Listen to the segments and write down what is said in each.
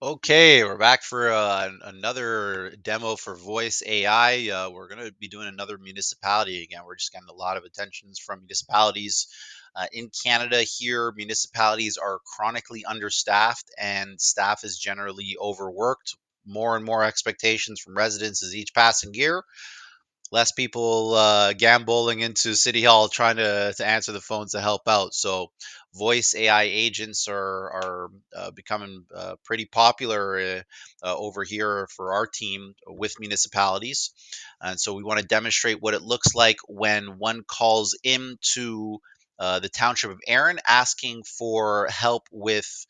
Okay, we're back for another demo for Voice AI. We're going to be doing another municipality again. We're just getting a lot of attentions from municipalities. In Canada, here, municipalities are chronically understaffed and staff is generally overworked. More and more expectations from residents as each passing year. Less people gambling into City Hall trying to answer the phones to help out. So, voice AI agents are becoming pretty popular over here for our team with municipalities, and so we want to demonstrate what it looks like when one calls into the township of Erin asking for help with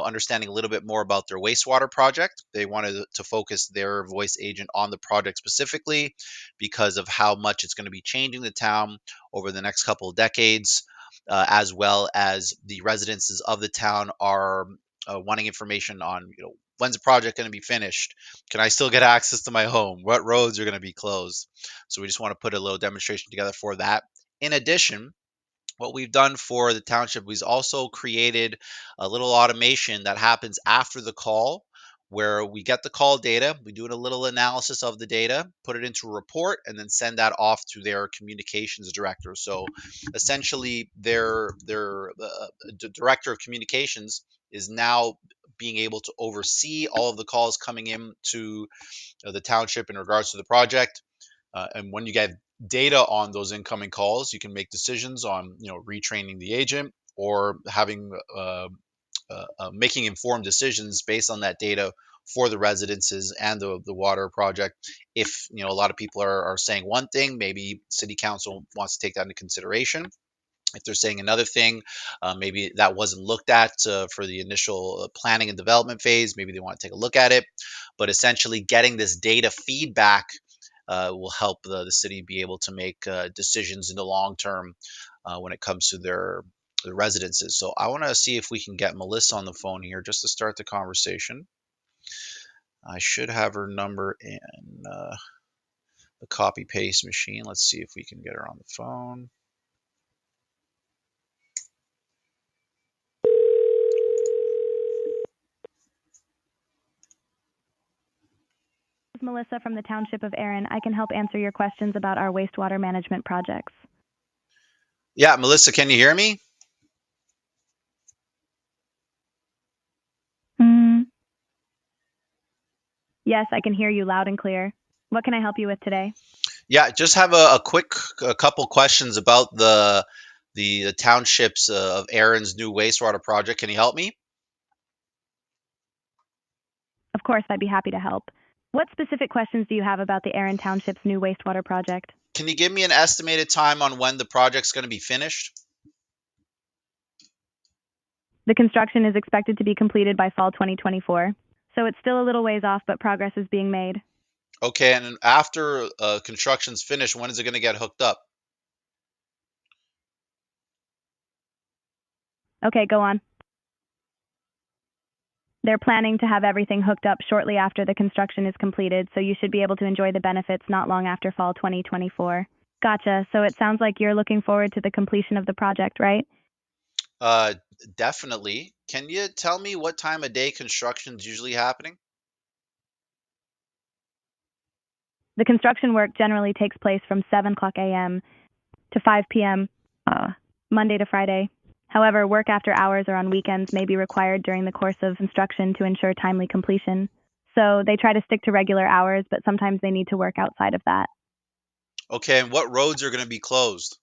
understanding a little bit more about their wastewater project. They wanted to focus their voice agent on the project specifically because of how much it's going to be changing the town over the next couple of decades, as well as the residences of the town are wanting information on, when's the project going to be finished? Can I still get access to my home? What roads are going to be closed? So we just want to put a little demonstration together for that. In addition, what we've done for the township, we've also created a little automation that happens after the call where we get the call data, we do a little analysis of the data, put it into a report, and then send that off to their communications director. So essentially, their director of communications is now being able to oversee all of the calls coming in to the township in regards to the project. And when you get data on those incoming calls, you can make decisions on, retraining the agent or having making informed decisions based on that data for the residences and the water project. If a lot of people are saying one thing, maybe city council wants to take that into consideration. If they're saying another thing, maybe that wasn't looked at for the initial planning and development phase. Maybe they want to take a look at it. But essentially, getting this data feedback will help the city be able to make decisions in the long term when it comes to their residences. So I want to see if we can get Melissa on the phone here just to start the conversation. I should have her number in the copy paste machine. Let's see if we can get her on the phone. This is Melissa from the Township of Erin. I can help answer your questions about our wastewater management projects. Yeah, Melissa, can you hear me? Yes, I can hear you loud and clear. What can I help you with today? Yeah, just have a couple questions about the townships of Erin's new wastewater project. Can you help me? Of course, I'd be happy to help. What specific questions do you have about the Erin Township's new wastewater project? Can you give me an estimated time on when the project's going to be finished? The construction is expected to be completed by fall 2024, so it's still a little ways off, but progress is being made. Okay, and after construction's finished, when is it going to get hooked up? Okay, go on. They're planning to have everything hooked up shortly after the construction is completed, so you should be able to enjoy the benefits not long after fall 2024. Gotcha. So it sounds like you're looking forward to the completion of the project, right? Uh, Definitely. Can you tell me what time of day construction's usually happening? The construction work generally takes place from 7 o'clock a.m. to 5 p.m. Monday to Friday. However, work after hours or on weekends may be required during the course of construction to ensure timely completion. So they try to stick to regular hours, but sometimes they need to work outside of that. Okay, and what roads are going to be closed?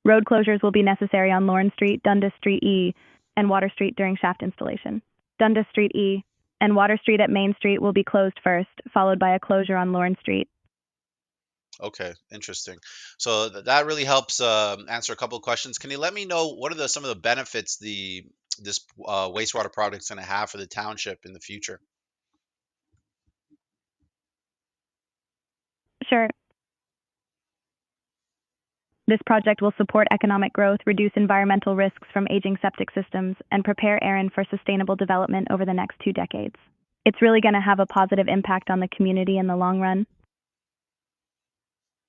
Road closures will be necessary on Lorne Street, Dundas Street E, and Water Street during shaft installation. Dundas Street E and Water Street at Main Street will be closed first, followed by a closure on Lorne Street. Okay, interesting. So that really helps answer a couple of questions. Can you let me know what are some of the benefits this wastewater project is going to have for the township in the future? Sure. This project will support economic growth, reduce environmental risks from aging septic systems, and prepare Erin for sustainable development over the next 2 decades. It's really going to have a positive impact on the community in the long run.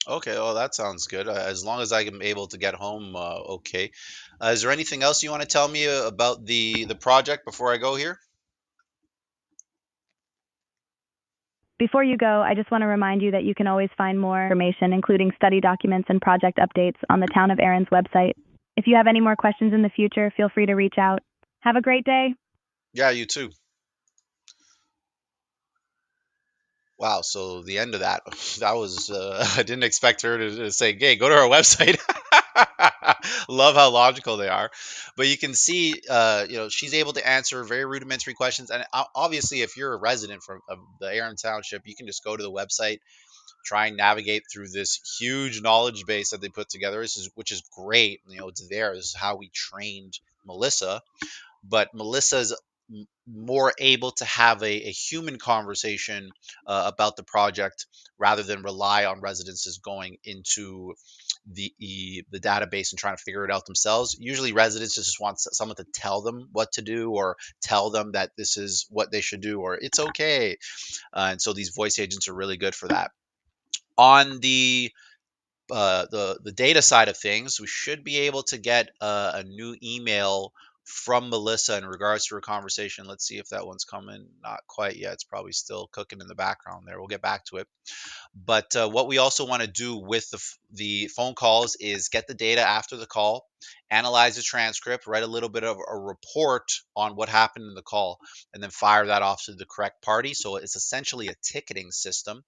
Okay, oh, that sounds good. As long as I am able to get home, okay. Is there anything else you want to tell me about the project before I go here? Before you go, I just want to remind you that you can always find more information, including study documents and project updates, on the Town of Erin's website. If you have any more questions in the future, feel free to reach out. Have a great day. Yeah, you too. Wow, so the end of that, that was, I didn't expect her to say, "Hey, go to our website." Love how logical they are. But you can see, she's able to answer very rudimentary questions. And obviously, if you're a resident from of the Erin Township, you can just go to the website, try and navigate through this huge knowledge base that they put together. Which is great. It's there. This is how we trained Melissa, but Melissa's more able to have a human conversation about the project rather than rely on residences going into the database and trying to figure it out themselves. Usually, residents just want someone to tell them what to do or tell them that this is what they should do or it's okay. And so these voice agents are really good for that. On the data side of things, we should be able to get a new email from Melissa in regards to her conversation. Let's see if that one's coming. Not quite yet. It's probably still cooking in the background there. We'll get back to it. But what we also want to do with the phone calls is get the data after the call, analyze the transcript, write a little bit of a report on what happened in the call, and then fire that off to the correct party. So it's essentially a ticketing system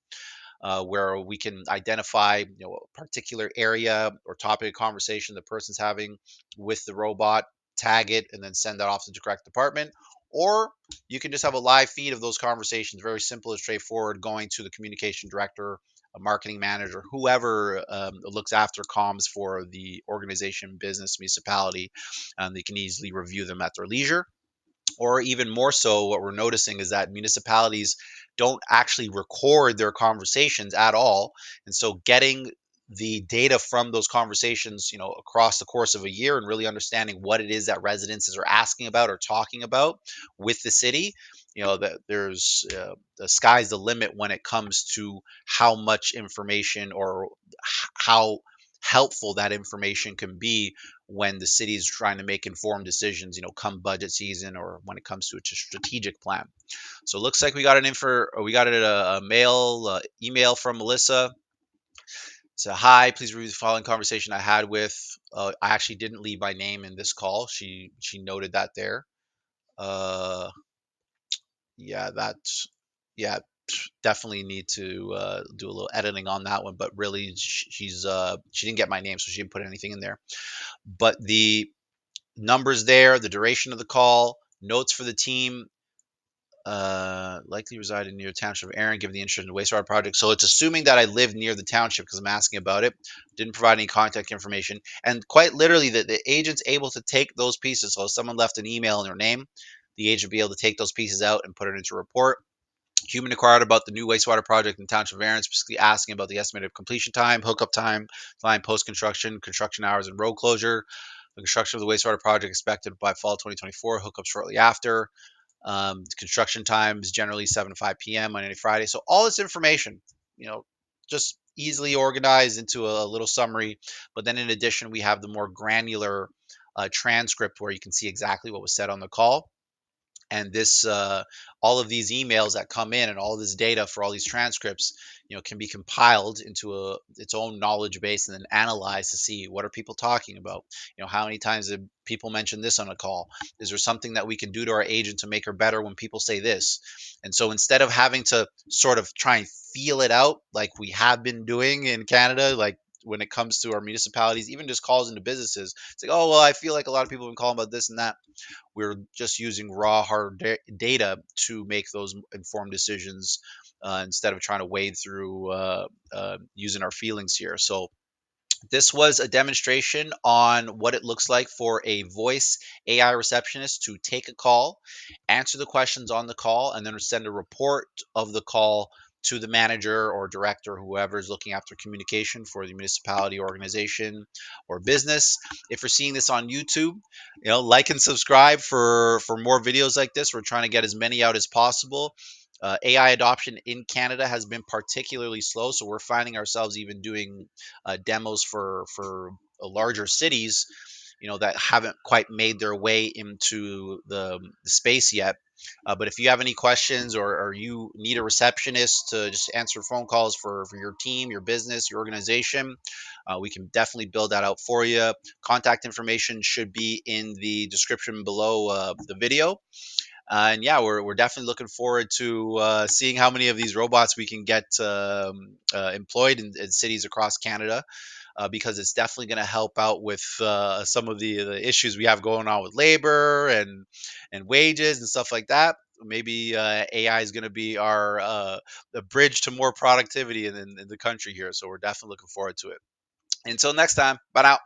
where we can identify a particular area or topic of conversation the person's having with the robot, tag it, and then send that off to the correct department. Or you can just have a live feed of those conversations, very simple and straightforward, going to the communication director, a marketing manager, whoever looks after comms for the organization, business, municipality, and they can easily review them at their leisure. Or even more so, what we're noticing is that municipalities don't actually record their conversations at all. And so getting the data from those conversations, across the course of a year and really understanding what it is that residences are asking about or talking about with the city, that there's the sky's the limit when it comes to how much information or how helpful that information can be when the city is trying to make informed decisions, come budget season or when it comes to a strategic plan. So it looks like we got a mail email from Melissa. So hi, please review the following conversation I had with. I actually didn't leave my name in this call. She noted that there. Uh, yeah, that's yeah. Definitely need to do a little editing on that one, but really she didn't get my name, so she didn't put anything in there. But the numbers there, the duration of the call, notes for the team, likely resided near the township of Erin, given the interest in the wastewater project. So it's assuming that I live near the township because I'm asking about it. Didn't provide any contact information. And quite literally, the agent's able to take those pieces. So if someone left an email in their name, the agent will be able to take those pieces out and put it into a report. Human inquired about the new wastewater project in the township of Erin, specifically asking about the estimated completion time, hookup time, post construction, construction hours, and road closure. The construction of the wastewater project expected by fall 2024, hookup shortly after. Construction time is generally 7 to 5 p.m. on any Friday. So all this information, you know, just easily organized into a little summary. But then in addition, we have the more granular transcript where you can see exactly what was said on the call. And this all of these emails that come in and all this data for all these transcripts, can be compiled into its own knowledge base and then analyzed to see what are people talking about. How many times did people mention this on a call? Is there something that we can do to our agent to make her better when people say this? And so instead of having to sort of try and feel it out like we have been doing in Canada, like when it comes to our municipalities, even just calls into businesses, it's like, oh well, I feel like a lot of people have been calling about this and that. We're just using raw hard data to make those informed decisions, instead of trying to wade through using our feelings here. So this was a demonstration on what it looks like for a voice AI receptionist to take a call, answer the questions on the call, and then send a report of the call to the manager or director, whoever is looking after communication for the municipality, organization, or business. If you're seeing this on YouTube, like and subscribe for more videos like this. We're trying to get as many out as possible. AI adoption in Canada has been particularly slow, so we're finding ourselves even doing demos for larger cities, that haven't quite made their way into the space yet. But if you have any questions, or you need a receptionist to just answer phone calls for your team, your business, your organization, we can definitely build that out for you. Contact information should be in the description below the video. And yeah, we're definitely looking forward to seeing how many of these robots we can get employed in cities across Canada, because it's definitely going to help out with some of the issues we have going on with labor and wages and stuff like that. Maybe AI is going to be our the bridge to more productivity in the country here. So we're definitely looking forward to it. Until next time, bye now.